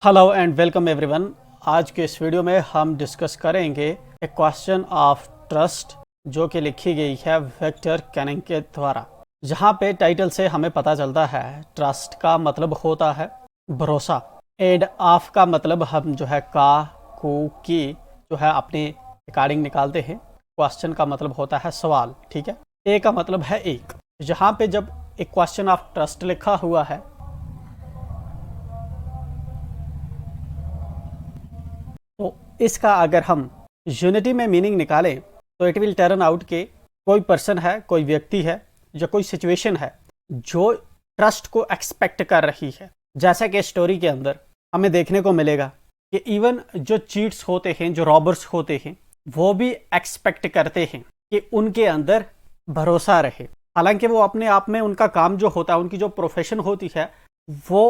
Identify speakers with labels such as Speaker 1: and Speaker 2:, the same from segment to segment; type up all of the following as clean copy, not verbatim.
Speaker 1: Hello and welcome everyone. आज के इस वीडियो में हम डिस्कस करेंगे ए क्वेश्चन ऑफ ट्रस्ट जो कि लिखी गई है विक्टर कैनिंग के द्वारा। जहाँ पे टाइटल से हमें पता चलता है ट्रस्ट का मतलब होता है भरोसा एंड ऑफ का मतलब हम जो है का को की जो है अपने अकॉर्डिंग निकालते हैं। क्वेश्चन का मतलब होता है सवाल, ठीक है। ए का मतलब है एक। जहाँ पे जब एक क्वेश्चन ऑफ ट्रस्ट लिखा हुआ है तो इसका अगर हम यूनिटी में मीनिंग निकालें तो इट विल टर्न आउट के कोई पर्सन है, कोई व्यक्ति है या कोई सिचुएशन है जो ट्रस्ट को एक्सपेक्ट कर रही है। जैसा कि स्टोरी के अंदर हमें देखने को मिलेगा कि इवन जो चीट्स होते हैं, जो रॉबर्स होते हैं, वो भी एक्सपेक्ट करते हैं कि उनके अंदर भरोसा रहे। हालांकि वो अपने आप में उनका काम जो होता है, उनकी जो प्रोफेशन होती है वो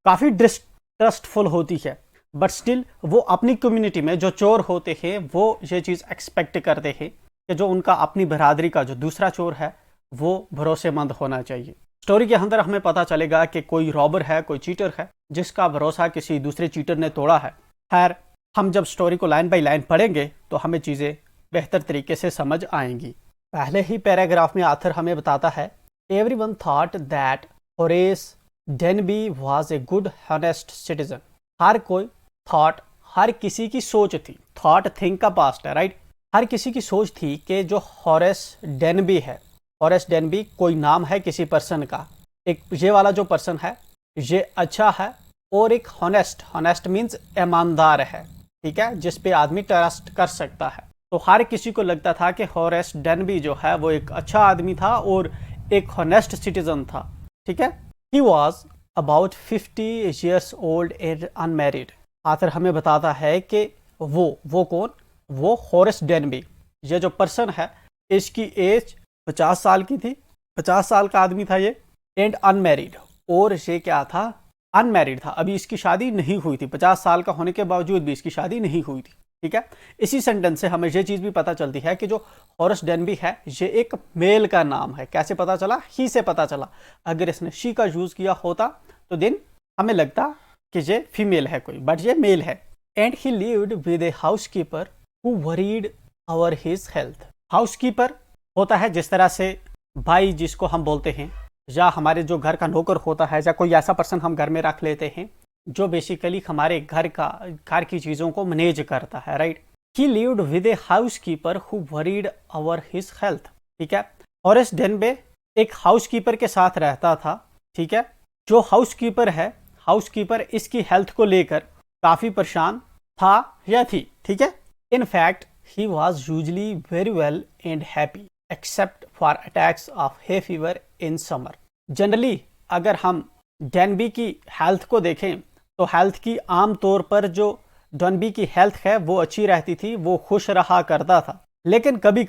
Speaker 1: काफ़ी ट्रस्टफुल होती है, बट स्टिल वो अपनी कम्युनिटी में जो चोर होते हैं वो ये चीज़ एक्सपेक्ट करते हैं कि जो उनका अपनी बरादरी का जो दूसरा चोर है वो भरोसेमंद होना चाहिए। स्टोरी के अंदर हमें पता चलेगा कि कोई रॉबर है, कोई चीटर है जिसका भरोसा किसी दूसरे चीटर ने तोड़ा है। खैर, हम जब स्टोरी को लाइन बाय लाइन पढ़ेंगे तो हमें चीज़ें बेहतर तरीके से समझ आएंगी। पहले ही पैराग्राफ में आथर हमें बताता है, everyone thought that Horace Denby was a good honest citizen. हर कोई थॉट, हर किसी की सोच थी। थॉट थिंक का पास्ट है, राइट। हर किसी की सोच थी कि जो हॉरेस डेनबी है, हॉरेस डेनबी कोई नाम है किसी पर्सन का। एक ये वाला जो पर्सन है ये अच्छा है और एक हॉनेस्ट, हॉनेस्ट मीन्स ईमानदार है, ठीक है, जिस पे आदमी ट्रस्ट कर सकता है। तो हर किसी को लगता था कि हॉरेस डेनबी जो है वो एक अच्छा आदमी था और एक हॉनेस्ट सिटीजन था, ठीक है। He was about 50 years old and unmarried. Author हमें बताता है कि वो कौन, वो हॉरेस डेनबी, ये जो पर्सन है इसकी एज 50 साल की थी, 50 साल का आदमी था ये, एंड अनमैरिड। और ये क्या था, अनमैरिड था, अभी इसकी शादी नहीं हुई थी। 50 साल का होने के बावजूद भी इसकी शादी नहीं हुई थी, ठीक है। इसी सेंटेंस से हमें ये चीज़ भी पता चलती है कि जो हॉरेस डेनबी है ये एक मेल का नाम है। कैसे पता चला, ही से पता चला। अगर इसने शी का यूज़ किया होता तो दिन हमें लगता कि ये फीमेल है कोई, बट ये मेल है। And he lived with A housekeeper who worried over his health. Housekeeper होता है जिस तरह से भाई जिसको हम बोलते हैं, या हमारे जो घर का नौकर होता है, या कोई ऐसा पर्सन हम घर में रख लेते हैं जो बेसिकली हमारे घर की चीज़ों को मैनेज करता है, right. He lived with A housekeeper who worried over his health, ठीक है। हॉरेस डेनबे एक हाउसकीपर के साथ रहता था, ठीक है। जो हाउसकीपर है, हाउसकीपर इसकी हेल्थ को लेकर काफ़ी परेशान था या थी, ठीक है। In fact he was usually very well and happy except for attacks of hay fever in summer. Generally अगर हम डेनबी की हेल्थ को देखें तो हेल्थ की आम तौर पर जो डेनबी की हेल्थ है वो अच्छी रहती थी, वो खुश रहा करता था। लेकिन कभी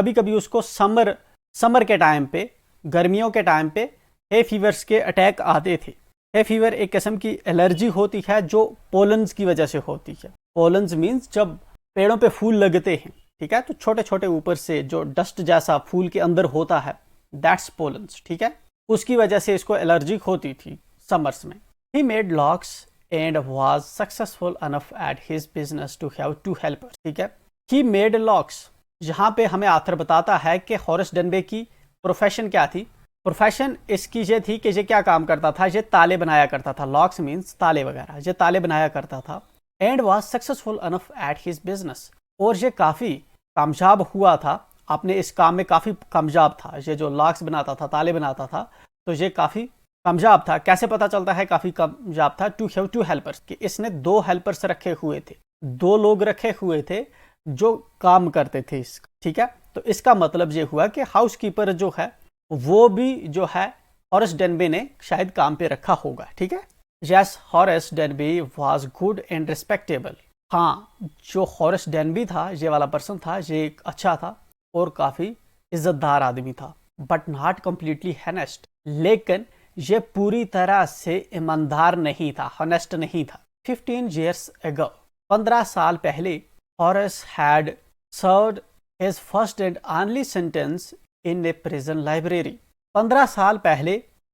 Speaker 1: कभी उसको समर के टाइम पे, गर्मियों के टाइम पे हे फीवर्स के अटैक आते थे। हे फीवर एक किस्म की एलर्जी होती है जो पोलन्स की वजह से होती है। पोलन्स मीन्स जब पेड़ों पे फूल लगते हैं, ठीक है, तो छोटे छोटे ऊपर से जो डस्ट जैसा फूल के अंदर होता है, दैट्स पोलन्स, ठीक है। उसकी वजह से इसको एलर्जी होती थी समर्स में। He made locks and was successful enough at his business to have to help, ठीक है। ही मेड लॉक्स, यहाँ पे हमें आथर बताता है कि हॉरेस डेनबे की प्रोफेशन क्या थी। प्रोफेशन इसकी ये थी कि ये क्या काम करता था, ये ताले बनाया करता था। लॉक्स मीन्स ताले वगैरह, ये ताले बनाया करता था। And was successful enough at his business, और ये काफ़ी कामयाब हुआ था अपने इस काम में, काफ़ी कामयाब था। ये जो लॉक्स बनाता था, ताले बनाता था, तो ये काफ़ी कामयाब था। कैसे पता चलता है काफ़ी कामयाब था, टू हैव टू हेल्पर्स, कि इसने 2 हेल्पर्स रखे हुए थे, 2 लोग रखे हुए थे जो काम करते थे इसका, ठीक है। तो इसका मतलब ये हुआ कि हाउसकीपर जो है वो भी जो है हॉरेस डेनबी ने शायद काम पे रखा होगा, ठीक है। Yes, Horace Denby was good and respectable. हाँ, जो हॉरेस डेनबी था, ये वाला पर्सन था, ये एक अच्छा था और काफ़ी इज्जतदार आदमी था, बट नॉट कम्प्लीटली हॉनेस्ट। लेकिन ये पूरी तरह से ईमानदार नहीं था, हॉनेस्ट नहीं था। 15 years ago, 15 साल पहले, Horace had served his first and only sentence in a prison library. 15 साल पहले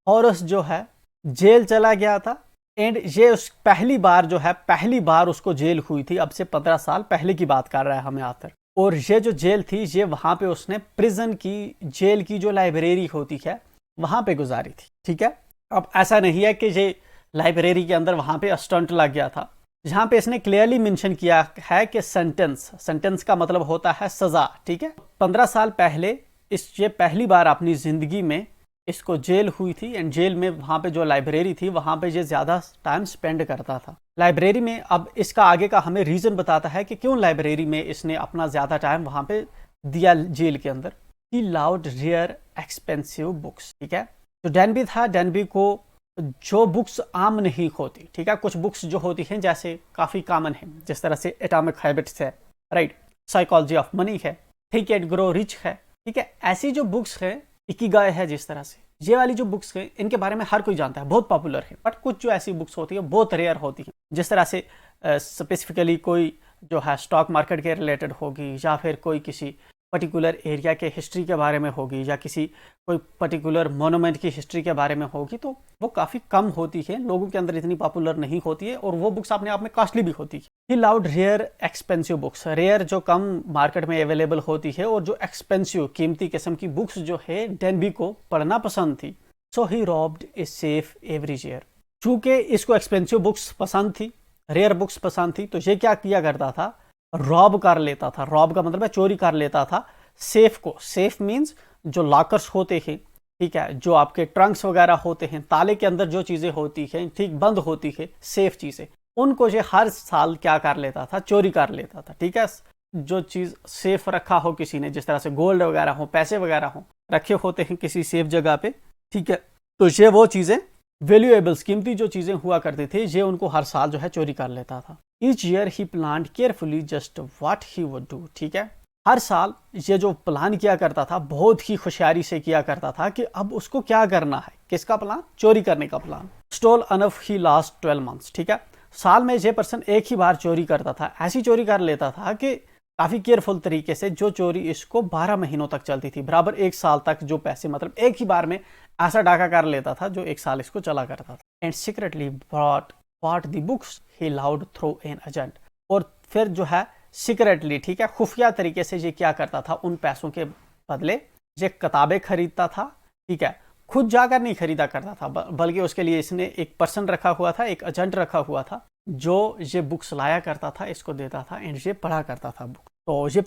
Speaker 1: हॉरेस जो है जेल चला गया था एंड ये उस पहली बार जो है, पहली बार उसको जेल हुई थी, अब से 15 साल पहले की बात कर रहा है हमें आतर। और ये जो जेल थी, ये वहां पे उसने प्रिजन की, जेल की जो लाइब्रेरी होती है वहां पे गुजारी थी। ठीक है, अब ऐसा नहीं है कि ये लाइब्रेरी के अंदर वहां पे स्टंट लग गया था। जहां पे इसने क्लियरली मेंशन किया है कि सेंटेंस का मतलब होता है सजा। ठीक है, 15 साल पहले ये पहली बार अपनी जिंदगी में इसको जेल हुई थी। एंड जेल में वहां पे जो लाइब्रेरी थी वहां पे ये ज्यादा टाइम स्पेंड करता था लाइब्रेरी में। अब इसका आगे का हमें रीजन बताता है कि क्यों लाइब्रेरी में इसने अपना ज्यादा टाइम वहां पे दिया जेल के अंदर। ही लाउड रेयर एक्सपेंसिव बुक्स। ठीक है, जो डेनबी था, डेनबी को जो बुक्स आम नहीं होती, ठीक है, कुछ बुक्स जो होती हैं जैसे काफी कॉमन है, जिस तरह से एटॉमिक हैबिट्स है, राइट, साइकोलॉजी ऑफ मनी है, थिंक एंड ग्रो रिच है। ठीक है, ऐसी जो बुक्स है, इकिगाई है, जिस तरह से ये वाली जो बुक्स है, इनके बारे में हर कोई जानता है, बहुत पॉपुलर है। बट कुछ जो ऐसी बुक्स होती है बहुत रेयर होती है, जिस तरह से स्पेसिफिकली कोई जो है स्टॉक मार्केट के रिलेटेड होगी, या फिर कोई किसी पर्टिकुलर एरिया के हिस्ट्री के बारे में होगी, या किसी कोई पर्टिकुलर मोनूमेंट की हिस्ट्री के बारे में होगी, तो वो काफ़ी कम होती है, लोगों के अंदर इतनी पॉपुलर नहीं होती है, और वो बुक्स अपने आप में कॉस्टली भी होती है। He loved rare expensive books. Rare जो कम मार्केट में अवेलेबल होती है, और जो एक्सपेंसिव कीमती किस्म की बुक्स जो है डेनबी को पढ़ना पसंद थी। So he robbed a safe every year. चूंकि इसको एक्सपेंसिव बुक्स पसंद थी, रेयर बुक्स पसंद थी, तो ये क्या किया करता था, रॉब कर लेता था। रॉब का मतलब है चोरी कर लेता था सेफ को। सेफ मीन्स जो लॉकर्स होते हैं, ठीक है, जो आपके ट्रंक्स वगैरह होते हैं, ताले के अंदर जो चीज़ें होती हैं, ठीक, बंद होती है सेफ चीज़ें, उनको ये हर साल क्या कर लेता था, चोरी कर लेता था। ठीक है, जो चीज़ सेफ रखा हो किसी ने, जिस तरह से गोल्ड वगैरह हो, पैसे वगैरह हो, रखे होते हैं किसी सेफ जगह पे, ठीक है, तो ये वो चीज़ें वैल्यूएबल्स, कीमती जो चीज़ें हुआ करती थी, ये उनको हर साल जो है चोरी कर लेता था। Each year he plan carefully just what he would do. ठीक है, हर साल ये जो प्लान किया करता था बहुत ही होशियारी से किया करता था कि अब उसको क्या करना है। किसका प्लान? चोरी करने का प्लान। स्टोल अनफ ही लास्ट 12 मंथ्स। ठीक है, साल में ये पर्सन एक ही बार चोरी करता था। ऐसी चोरी कर लेता था कि काफी केयरफुल तरीके से, जो चोरी इसको 12 महीनों तक चलती थी, बराबर एक साल तक जो पैसे, मतलब एक ही बार में ऐसा डाका कर लेता था जो एक साल इसको चला करता था। And secretly bought the books he loved through an agent। और फिर जो है सीक्रेटली, ठीक है, खुफिया तरीके से ये क्या करता था, उन पैसों के बदले ये किताबें खरीदता था। ठीक है, खुद जाकर नहीं खरीदा करता था, बल्कि उसके लिए इसने एक पर्सन रखा हुआ था, एक एजेंट रखा हुआ था, जो ये बुक्स लाया करता था, इसको देता था, एंड ये पढ़ा करता था बुक। तो ये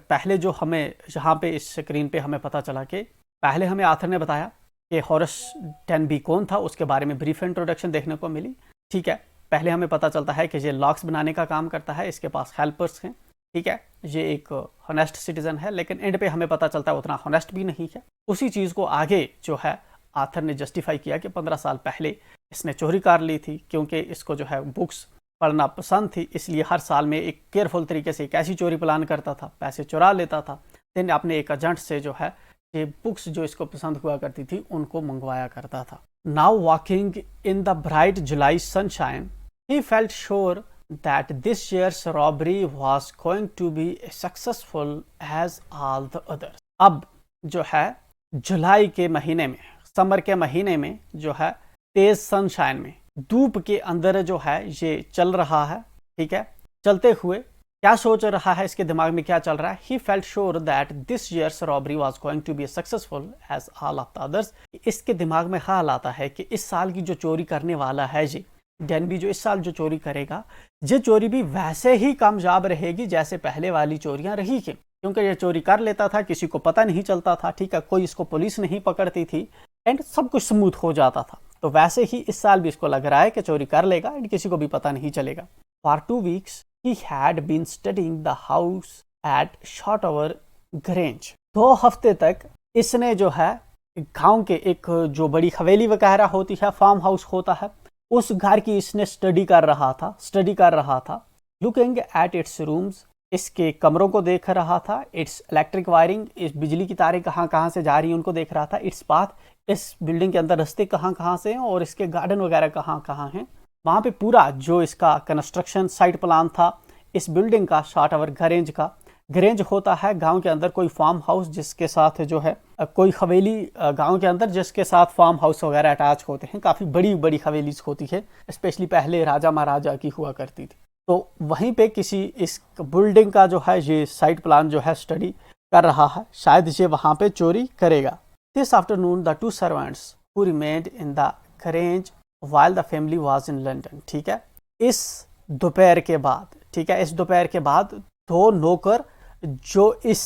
Speaker 1: पहले जो हमें यहाँ पे इस स्क्रीन पे हमें पता चला कि पहले हमें आथर ने बताया कि हॉरेस डेनबी कौन था, उसके बारे में ब्रीफ इंट्रोडक्शन देखने को मिली। ठीक है, पहले हमें पता चलता है कि ये लॉक्स बनाने का काम करता है, इसके पास हेल्पर्स हैं। ठीक है, ये एक हॉनेस्ट सिटीजन है, लेकिन एंड पे हमें पता चलता है उतना हॉनेस्ट भी नहीं है। उसी चीज़ को आगे जो है आथर ने जस्टिफाई किया कि 15 साल पहले इसने चोरी कर ली थी, क्योंकि इसको जो है बुक्स पढ़ना पसंद थी, इसलिए हर साल में एक केयरफुल तरीके से एक ऐसी चोरी प्लान करता था, पैसे चुरा लेता था, देन अपने एक एजेंट से जो है ये बुक्स जो इसको पसंद हुआ करती थी उनको मंगवाया करता था। Now walking in the bright July sunshine he felt sure that this year's robbery was going to be as successful as all the others। अब जो है जुलाई के महीने में, समर के महीने में जो है, तेज सनशाइन में, धूप के अंदर जो है ये चल रहा है। ठीक है, चलते हुए क्या सोच रहा है, इसके दिमाग में क्या चल रहा है? He felt sure that this year's robbery was going to be as successful as all of the others। इसके दिमाग में ख्याल आता है कि इस साल की जो चोरी करने वाला है जी डेनबी, जो इस साल जो चोरी करेगा, ये चोरी भी वैसे ही कामयाब रहेगी जैसे पहले वाली चोरियां रही हैं, क्योंकि ये चोरी कर लेता था, किसी को पता नहीं चलता था। ठीक है, कोई इसको पुलिस नहीं पकड़ती थी, एंड सब कुछ स्मूथ हो जाता था। तो वैसे ही इस साल भी इसको लग रहा है कि चोरी कर लेगा एंड किसी को भी पता नहीं चलेगा। For 2 weeks he had been studying the house at Shotover Grange। 2 हफ्ते तक इसने जो है गांव के एक जो बड़ी हवेली वगैरह होती है, फार्म हाउस होता है, उस घर की इसने स्टडी कर रहा था। लुकिंग एट इट्स रूम्स, इसके कमरों को देख रहा था। इट्स इलेक्ट्रिक वायरिंग, इस बिजली की तारें कहाँ से जा रही हैं उनको देख रहा था। इट्स पाथ, इस बिल्डिंग के अंदर रास्ते कहाँ से हैं, और इसके गार्डन वगैरह कहाँ हैं। वहाँ पे पूरा जो इसका कंस्ट्रक्शन साइट प्लान था इस बिल्डिंग का, शॉटोवर ग्रेंज का, गरेंज होता है गांव के अंदर कोई फार्म हाउस जिसके साथ जो है कोई हवेली गांव के अंदर जिसके साथ फार्म हाउस वगैरह अटैच होते हैं। काफ़ी बड़ी बड़ी हवेलीज होती है, स्पेशली पहले राजा महाराजा की हुआ करती थी। तो वहीं पे किसी इस बिल्डिंग का जो है ये साइट प्लान जो है स्टडी कर रहा है, शायद ये वहाँ पे चोरी करेगा। This afternoon the two servants who remained in the grange while the family was in London. ठीक है, इस दोपहर के बाद, ठीक है, इस दोपहर के बाद दो नौकर जो इस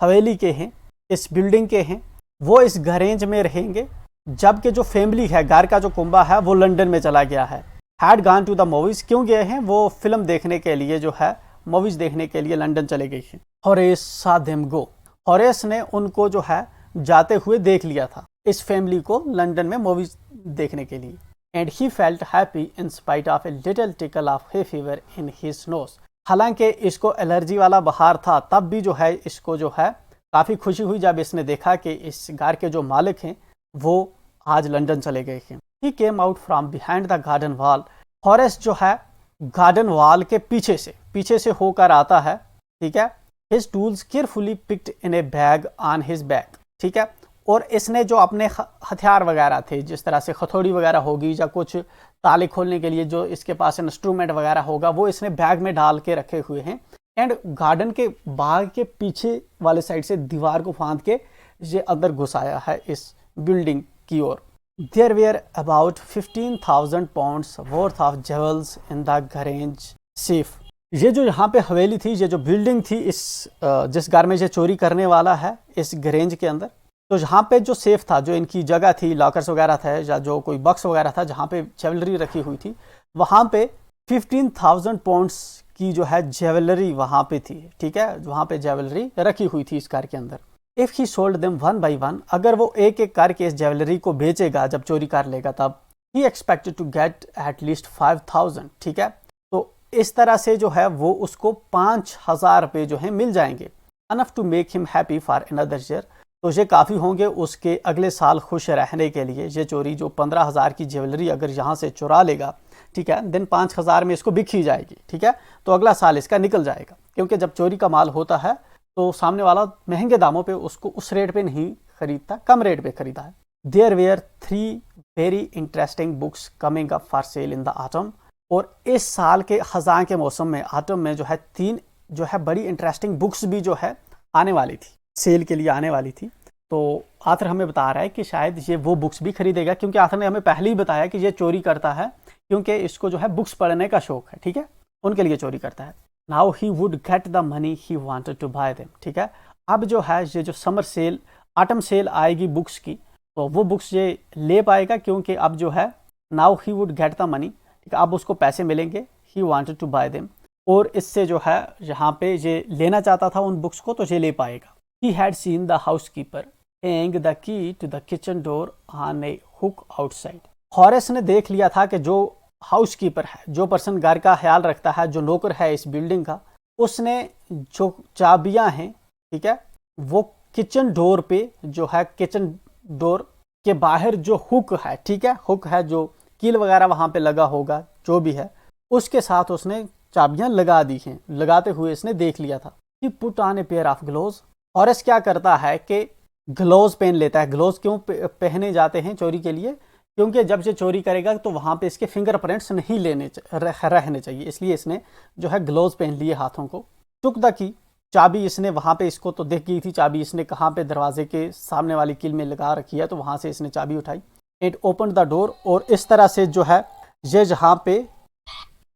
Speaker 1: हवेली के हैं, इस बिल्डिंग के हैं, वो इस गरेंज में रहेंगे, जबकि जो फैमिली है, घर का जो कुंबा है, वो लंदन में चला गया है। Had gone to the movies, क्यों गए हैं? वो फिल्म देखने के लिए जो है, मूवीज देखने के लिए लंदन चले गए हैं। होरेस सा देम गो, होरेस ने उनको जो है जाते हुए देख लिया था, इस फैमिली को लंदन में मूवीज देखने के लिए। And he felt happy in spite of a little tackle of hay fever in his nose. हालांकि इसको एलर्जी वाला बुखार था, तब भी जो है इसको जो है काफ़ी खुशी हुई जब इसने देखा कि इस घर के जो मालिक हैं वो आज लंदन चले गए हैं। He came out from behind the garden wall, Horace जो है गार्डन वॉल के पीछे से होकर आता है। ठीक है, his tools carefully picked in A bag on his back. ठीक है, और इसने जो अपने हथियार वगैरह थे, जिस तरह से हथौड़ी वगैरह होगी या कुछ ताले खोलने के लिए जो इसके पास इंस्ट्रूमेंट वगैरह होगा, वो इसने बैग में डाल के रखे हुए हैं। एंड गार्डन के बाग के पीछे वाले साइड से दीवार को फांद के ये अंदर घुसाया है इस बिल्डिंग की ओर। There were about 15,000 pounds worth of jewels in the grange safe. ये जो यहाँ पे हवेली थी, ये जो बिल्डिंग थी, इस जिस घर में ये चोरी करने वाला है, इस गरेंज के अंदर, तो यहाँ पे जो सेफ था, जो इनकी जगह थी, लॉकर्स वगैरह थे या जो कोई बक्स वगैरह था जहाँ पे ज्वेलरी रखी हुई थी, वहाँ पे 15,000 पाउंड्स की जो है ज्वेलरी वहाँ पे थी। ठीक है, वहाँ पे ज्वेलरी रखी हुई थी इस कार के अंदर। If he sold them one by one, अगर वो एक एक करके इस ज्वेलरी को बेचेगा जब चोरी कर लेगा, तब he expected to get at least 5,000। ठीक है, तो इस तरह से जो है वो उसको 5,000 रुपये जो है मिल जाएंगे, enough to make him happy for another year. तो ये काफ़ी होंगे उसके अगले साल खुश रहने के लिए। ये चोरी जो 15,000 की ज्वेलरी अगर यहाँ से चुरा लेगा, ठीक है, दिन 5,000 में इसको बिक ही जाएगी। ठीक है, तो अगला साल इसका निकल जाएगा, क्योंकि जब चोरी का माल होता है तो सामने वाला महंगे दामों पे उसको उस रेट पे नहीं खरीदता, कम रेट पे खरीदा है। There were 3 very interesting books coming up for sale in the autumn, और इस साल के खजां के मौसम में, ऑटम में जो है 3 जो है बड़ी इंटरेस्टिंग बुक्स भी जो है आने वाली थी, सेल के लिए आने वाली थी। तो आथर हमें बता रहा है कि शायद ये वो बुक्स भी खरीदेगा, क्योंकि आथर ने हमें पहले ही बताया कि ये चोरी करता है क्योंकि इसको जो है बुक्स पढ़ने का शौक है। ठीक है, उनके लिए चोरी करता है। Now he would get the money he wanted to buy them. ठीक है, अब जो है ये जो समर सेल, ऑटम सेल आएगी बुक्स की, तो वो बुक्स ये ले पाएगा, क्योंकि अब जो है now he would get the money, ठीक है, अब उसको पैसे मिलेंगे, he wanted to buy them, और इससे जो है यहाँ पे ये लेना चाहता था उन बुक्स को, तो ये ले पाएगा। He had seen the housekeeper hang the key to the kitchen door on a hook outside. Horace ने देख लिया था कि जो हाउसकीपर है, जो पर्सन घर का ख्याल रखता है, जो नौकर है इस बिल्डिंग का, उसने जो चाबियां हैं, ठीक है, वो किचन डोर पे जो है, किचन डोर के बाहर जो हुक है, ठीक है, हुक है जो कील वगैरह वहां पे लगा होगा, जो भी है, उसके साथ उसने चाबियां लगा दी हैं। लगाते हुए इसने देख लिया था। He put on a pair of gloves. Horace क्या करता है कि ग्लोव्स पहन लेता है। ग्लोव्स क्यों पहने जाते हैं चोरी के लिए? क्योंकि जब ये चोरी करेगा तो वहाँ पे इसके फिंगरप्रिंट्स नहीं रहने चाहिए, इसलिए इसने जो है ग्लोव्स पहन लिए हाथों को। टुक द की, चाबी इसने वहाँ पे, इसको तो दिख गई थी चाबी, इसने कहाँ पे दरवाजे के सामने वाली कील में लगा रखी है, तो वहाँ से इसने चाबी उठाई। इट ओपन द डोर, और इस तरह से जो है ये जहाँ पे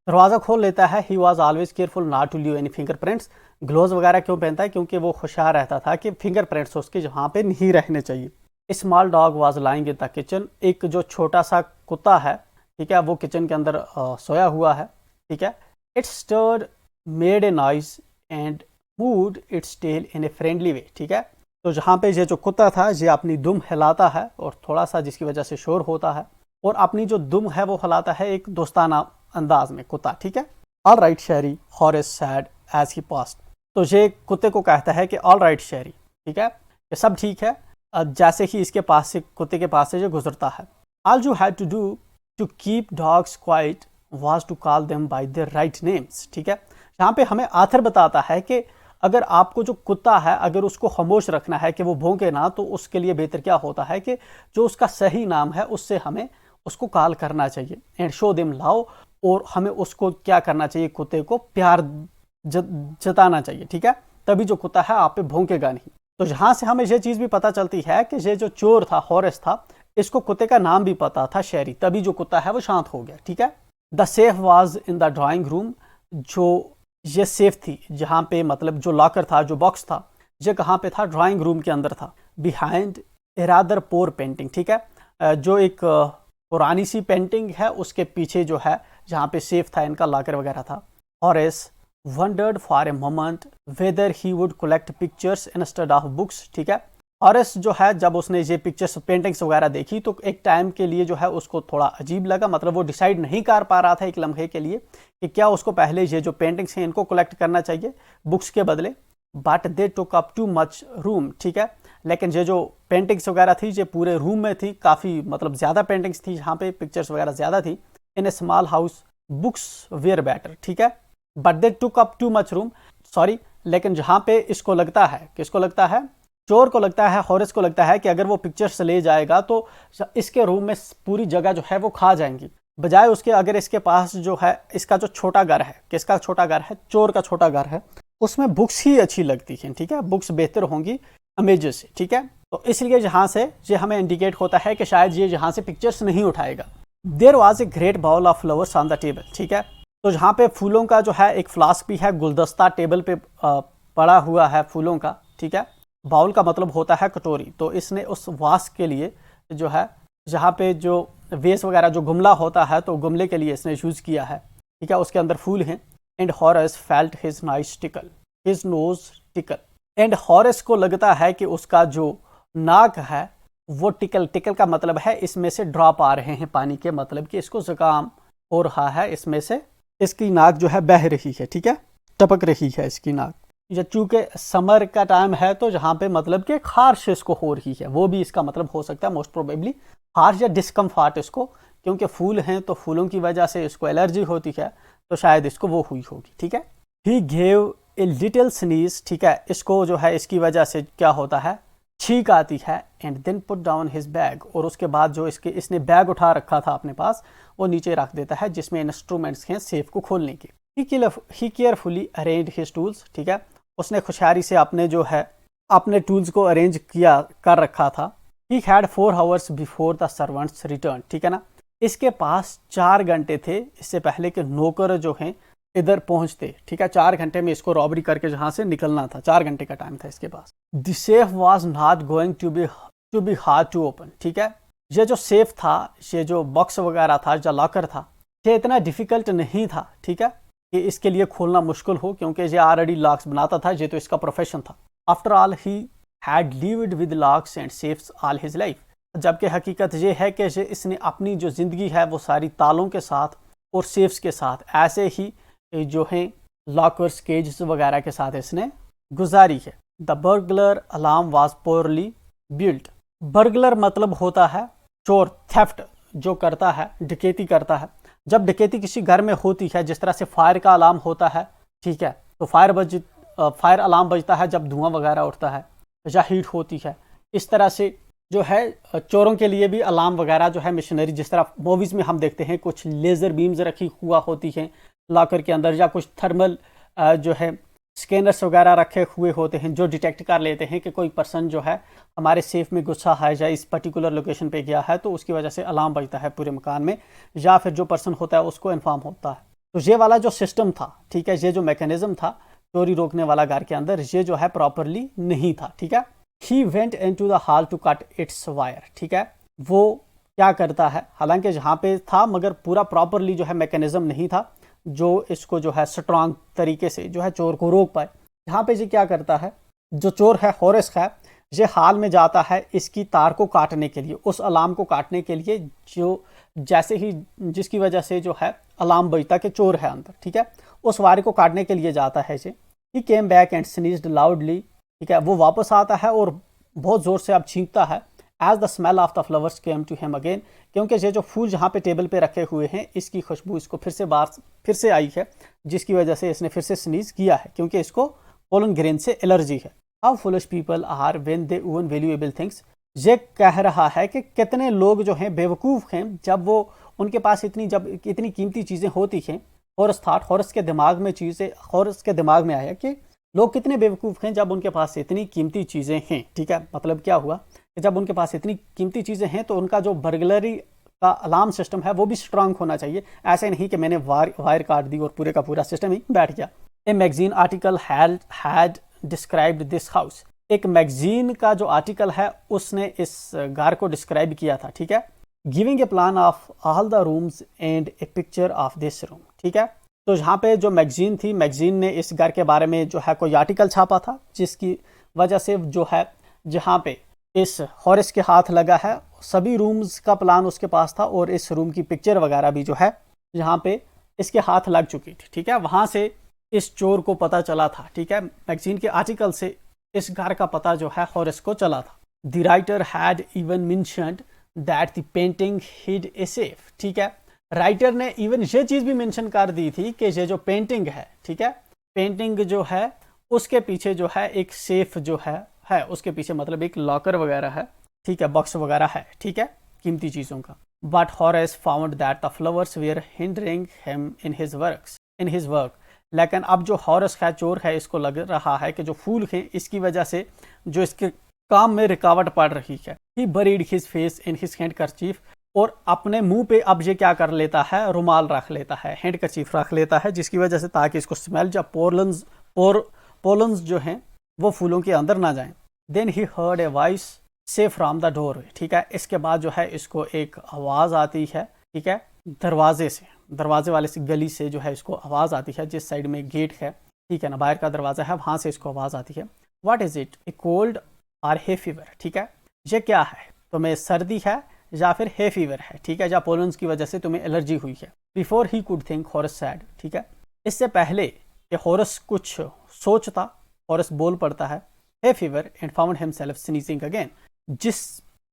Speaker 1: दरवाज़ा खोल लेता है। He was always careful not to leave any fingerprints. Gloves वगैरह क्यों पहनता है? क्योंकि वो होशियार रहता था कि फिंगरप्रिंट्स उसके जहाँ पे नहीं रहने चाहिए। Small dog was lying in the kitchen, एक जो छोटा सा कुत्ता है, ठीक है, वो किचन के अंदर सोया हुआ है। ठीक है, it stirred, made a noise and moved its tail in a friendly way. ठीक है, तो जहाँ पे ये जो कुत्ता था ये अपनी दुम हिलाता है, और थोड़ा सा जिसकी वजह से शोर होता है, और अपनी जो दुम है वो हिलाता है एक दोस्ताना अंदाज में कुत्ता। ठीक है, all right Sherry, Horace said as he passed. तो ये कुत्ते को कहता है कि ऑल राइट शेरी, ठीक है, ये सब ठीक है, जैसे ही इसके पास से, कुत्ते के पास से जो गुजरता है। All you had to do to keep dogs quiet was to call them by their right names. ठीक है, यहाँ पे हमें आथर बताता है कि अगर आपको जो कुत्ता है अगर उसको खामोश रखना है कि वो भौंके ना, तो उसके लिए बेहतर क्या होता है कि जो उसका सही नाम है उससे हमें उसको कॉल करना चाहिए एंड शो देम लव, और हमें उसको क्या करना चाहिए, कुत्ते को प्यार जताना चाहिए, ठीक है, तभी जो कुत्ता है आप पे भौंकेगा नहीं। तो यहाँ से हमें ये चीज़ भी पता चलती है कि ये जो चोर था हॉरेस था, इसको कुत्ते का नाम भी पता था शेरी, तभी जो कुत्ता है वो शांत हो गया, ठीक है। The safe was in the drawing room, जो ये सेफ थी जहाँ पे मतलब जो लॉकर था, जो बॉक्स था, ये कहाँ पे था, ड्राइंग रूम के अंदर था। Behind a rather poor painting, ठीक है, जो एक पुरानी सी पेंटिंग है उसके पीछे जो है जहाँ पे सेफ था इनका लॉकर वगैरह था। Horace wondered for a moment whether he would collect pictures instead of books, ठीक है। हॉरेस जो है जब उसने ये पिक्चर्स पेंटिंग्स वगैरह देखी तो एक टाइम के लिए जो है उसको थोड़ा अजीब लगा, मतलब वो डिसाइड नहीं कर पा रहा था एक लम्हे के लिए कि क्या उसको पहले ये जो पेंटिंग्स हैं इनको कलेक्ट करना चाहिए बुक्स के बदले, but they took up too much room, ठीक है। लेकिन ये जो पेंटिंग्स वगैरह थी ये पूरे रूम में थी, काफ़ी मतलब ज़्यादा पेंटिंग्स थी, यहाँ पे पिक्चर्स वगैरह ज़्यादा थी। In a small house books were better, ठीक है, but they took up too much room, sorry, लेकिन जहाँ पे इसको लगता है, किसको लगता है, चोर को लगता है, हॉरेस को लगता है कि अगर वो पिक्चर्स ले जाएगा तो इसके रूम में पूरी जगह जो है वो खा जाएंगी, बजाय उसके अगर इसके पास जो है इसका जो छोटा घर है, किसका छोटा घर है, चोर का छोटा घर है, उसमें बुक्स ही अच्छी लगती हैं, ठीक है, बुक्स बेहतर होंगी इमेजेस से, ठीक है। तो इसलिए यहाँ से ये हमें इंडिकेट होता है कि शायद ये यहाँ से पिक्चर्स नहीं उठाएगा। There was a great bowl of flowers on the table, ठीक है, तो जहाँ पे फूलों का जो है एक फ्लास्क भी है, गुलदस्ता टेबल पे पड़ा हुआ है फूलों का, ठीक है। बाउल का मतलब होता है कटोरी, तो इसने उस वास के लिए जो है जहाँ पे जो वेस वगैरह जो गमला होता है तो गमले के लिए इसने यूज़ किया है, ठीक है, उसके अंदर फूल हैं। And Horace felt his nice tackle, his nose tackle, and Horace को लगता है कि उसका जो नाक है वो टिकल, टिकल का मतलब है इसमें से ड्रॉप आ रहे हैं पानी के, मतलब कि इसको जुकाम हो रहा है, इसमें से इसकी नाक जो है बह रही है, ठीक है, टपक रही है इसकी नाक। या चूंकि समर का टाइम है तो जहाँ पे मतलब कि खारिश इसको हो रही है, वो भी इसका मतलब हो सकता है मोस्ट प्रोबेबली खारिश या डिस्कम्फर्ट इसको, क्योंकि फूल हैं तो फूलों की वजह से इसको एलर्जी होती है, तो शायद इसको वो हुई होगी, ठीक है। He gave a little sneeze, ठीक है, इसको जो है इसकी वजह से क्या होता है, छींक आती है। And then put down his bag, और उसके बाद जो इसने बैग उठा रखा था अपने पास वो नीचे रख देता है जिसमें इंस्ट्रूमेंट्स हैं सेफ को खोलने के। ही केयरफुली अरेंज हिज टूल्स, ठीक है, उसने खुशहाली से अपने जो है अपने टूल्स को अरेंज किया कर रखा था। He had 4 hours before the servants return, ठीक है ना, इसके पास 4 घंटे थे इससे पहले कि नौकर जो हैं इधर पहुंचते, ठीक है, 4 घंटे में इसको रॉबरी करके जहां से निकलना था, 4 घंटे का टाइम था इसके पास। The safe was not going to be hard to open, ठीक है, ये जो सेफ था, ये जो बॉक्स वगैरह था, जो लॉकर था, ये इतना डिफिकल्ट नहीं था, ठीक है, कि इसके लिए खोलना मुश्किल हो, क्योंकि ये ऑलरेडी लॉक्स बनाता था, ये तो इसका प्रोफेशन था। After all he had lived with locks and safes all his life, जबकि हकीकत ये है कि इसने अपनी जो ज़िंदगी है वो सारी तालों के साथ और सेफ्स के साथ ऐसे ही जो है लॉकर्स केजेस वगैरह के साथ इसने गुजारी है। The burglar alarm was poorly built, burglar मतलब होता है चोर, थेफ्ट जो करता है, डकैती करता है। जब डकैती किसी घर में होती है, जिस तरह से फायर का अलार्म होता है, ठीक है, तो फायर अलार्म बजता है जब धुआं वगैरह उठता है या हीट होती है, इस तरह से जो है चोरों के लिए भी अलार्म वगैरह जो है मशीनरी, जिस तरह मूवीज़ में हम देखते हैं कुछ लेज़र बीम्स रखी हुआ होती हैं लॉकर के अंदर, या कुछ थर्मल जो है स्कैनर्स वगैरह रखे हुए होते हैं जो डिटेक्ट कर लेते हैं कि कोई पर्सन जो है हमारे सेफ में घुसा है या इस पर्टिकुलर लोकेशन पे गया है, तो उसकी वजह से अलार्म बजता है पूरे मकान में, या फिर जो पर्सन होता है उसको इन्फॉर्म होता है। तो ये वाला जो सिस्टम था, ठीक है, ये जो मैकेनिज्म था चोरी रोकने वाला घर के अंदर, ये जो है प्रॉपरली नहीं था, ठीक है। He went into the hall to cut its wire, ठीक है, वो क्या करता है, हालांकि जहाँ पे था मगर पूरा प्रॉपरली जो है मैकेनिज्म नहीं था जो इसको जो है स्ट्रांग तरीके से जो है चोर को रोक पाए। यहाँ पे ये क्या करता है, जो चोर है हॉरेस है, ये हाल में जाता है इसकी तार को काटने के लिए, उस अलार्म को काटने के लिए, जो जैसे ही जिसकी वजह से जो है अलार्म बजता कि चोर है अंदर, ठीक है, उस वायर को काटने के लिए जाता है इसे। ही केम बैक एंड स्नीज्ड लाउडली, ठीक है, वो वापस आता है और बहुत ज़ोर से अब छींकता है। As the smell of the flowers came to him again, क्योंकि ये जो फूल जहाँ पे टेबल पे रखे हुए हैं इसकी खुशबू इसको फिर से आई है, जिसकी वजह से इसने फिर से स्नीज किया है, क्योंकि इसको पोलन ग्रेन से एलर्जी है। How foolish people are when they own valuable things. ये कह रहा है कि कितने लोग जो हैं बेवकूफ़ हैं जब वो उनके पास इतनी कीमती चीज़ें होती हैं। हॉरस के दिमाग में आया कि लोग कितने बेवकूफ़ हैं जब उनके पास इतनी कीमती चीज़ें हैं। ठीक है, मतलब क्या हुआ कि जब उनके पास इतनी कीमती चीज़ें हैं तो उनका जो बर्गलरी का अलार्म सिस्टम है वो भी स्ट्रांग होना चाहिए। ऐसे नहीं कि मैंने वायर काट दी और पूरे का पूरा सिस्टम ही बैठ गया। A magazine article had described this house. एक मैगजीन का जो आर्टिकल है उसने इस घर को डिस्क्राइब किया था। ठीक है, giving a plan of all the rooms and A picture of this room. ठीक है, तो यहाँ पे जो मैगजीन थी, मैगजीन ने इस घर के बारे में जो है कोई आर्टिकल छापा था, जिसकी वजह से जो है जहाँ पे इस हॉरिस के हाथ लगा है सभी रूम्स का प्लान उसके पास था और इस रूम की पिक्चर वगैरह भी जो है जहाँ पे इसके हाथ लग चुकी थी। ठीक है, वहाँ से इस चोर को पता चला था। ठीक है, मैगजीन के आर्टिकल से इस घर का पता जो है हॉरिस को चला था। The writer had even mentioned that the painting hid a safe. ठीक है, राइटर ने इवन ये चीज़ भी मेंशन कर दी थी कि ये जो पेंटिंग है, ठीक है, पेंटिंग जो है उसके पीछे जो है एक सेफ जो है उसके पीछे, मतलब एक लॉकर वगैरह है। ठीक है, बॉक्स वगैरह है। ठीक है, कीमती चीज़ों का। But Horace found that the flowers were hindering him in his work. लेकिन अब जो हॉरेस है, चोर है, इसको लग रहा है कि जो फूल हैं इसकी वजह से जो इसके काम में रुकावट पड़ रही है। He buried his face in his handkerchief. और अपने मुंह पे अब ये क्या कर लेता है, रुमाल रख लेता है, हैंडकरचीफ रख लेता है, जिसकी वजह से ताकि इसको स्मेल या पोलन्स जो हैं वो फूलों के अंदर ना जाएं। Then he heard a voice से फ्रॉम द डोर। ठीक है, इसके बाद जो है इसको एक आवाज़ आती है। ठीक है, दरवाजे वाले से गली से जो है इसको आवाज़ आती है, जिस साइड में गेट है, ठीक है ना, बाहर का दरवाज़ा है, वहाँ से इसको आवाज़ आती है। What is it, A cold और हे फीवर। ठीक है, ये क्या है, तुम्हें सर्दी है या फिर हे फीवर है। ठीक है, या पोलन्स की वजह से तुम्हें एलर्जी हुई है। Before he could think harrows sad. ठीक है, इससे पहले कि हॉरस कुछ सोचता, हॉरस बोल पड़ता है hay fever and found himself sneezing again. जिस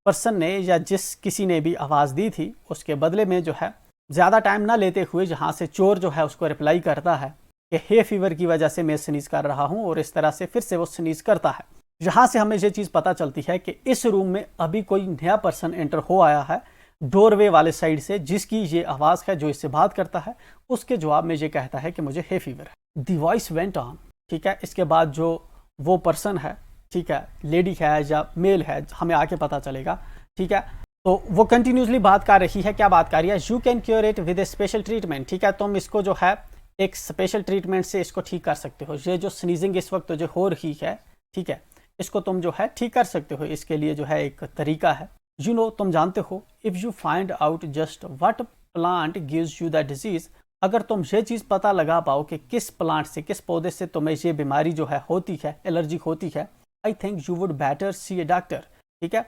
Speaker 1: पर्सन ने या जिस किसी ने भी आवाज़ दी थी उसके बदले में जो है ज़्यादा टाइम ना लेते हुए जहाँ से चोर जो है उसको रिप्लाई करता है कि हे फीवर की वजह से मैं स्नीज कर रहा हूँ, और इस तरह से फिर से वो स्नीज करता है। यहाँ से हमें ये चीज़ पता चलती है कि इस रूम में अभी कोई नया पर्सन एंटर हो आया है डोरवे वाले साइड से, जिसकी ये आवाज़ है, जो इससे बात करता है। उसके जवाब में ये कहता है कि मुझे हे फीवर है। The voice went on. ठीक है, इसके बाद जो वो पर्सन है, ठीक है, लेडी है या मेल है, हमें आके पता चलेगा। ठीक है, तो वो कंटिन्यूसली बात कर रही है। क्या बात कर रही है, you can cure it with A special treatment. ठीक है, तुम इसको जो है एक स्पेशल ट्रीटमेंट से इसको ठीक कर सकते हो। ये जो स्नीजिंग इस वक्त जो हो रही है, ठीक है, इसको तुम जो है ठीक कर सकते हो। इसके लिए जो है एक तरीका है। यू नो, तुम जानते हो, if you find out just what plant gives you the disease. अगर तुम ये चीज़ पता लगा पाओ कि किस प्लांट से, किस पौधे से तुम्हें ये बीमारी जो है होती है, एलर्जी होती है, I think you would better C A doctor. ठीक है,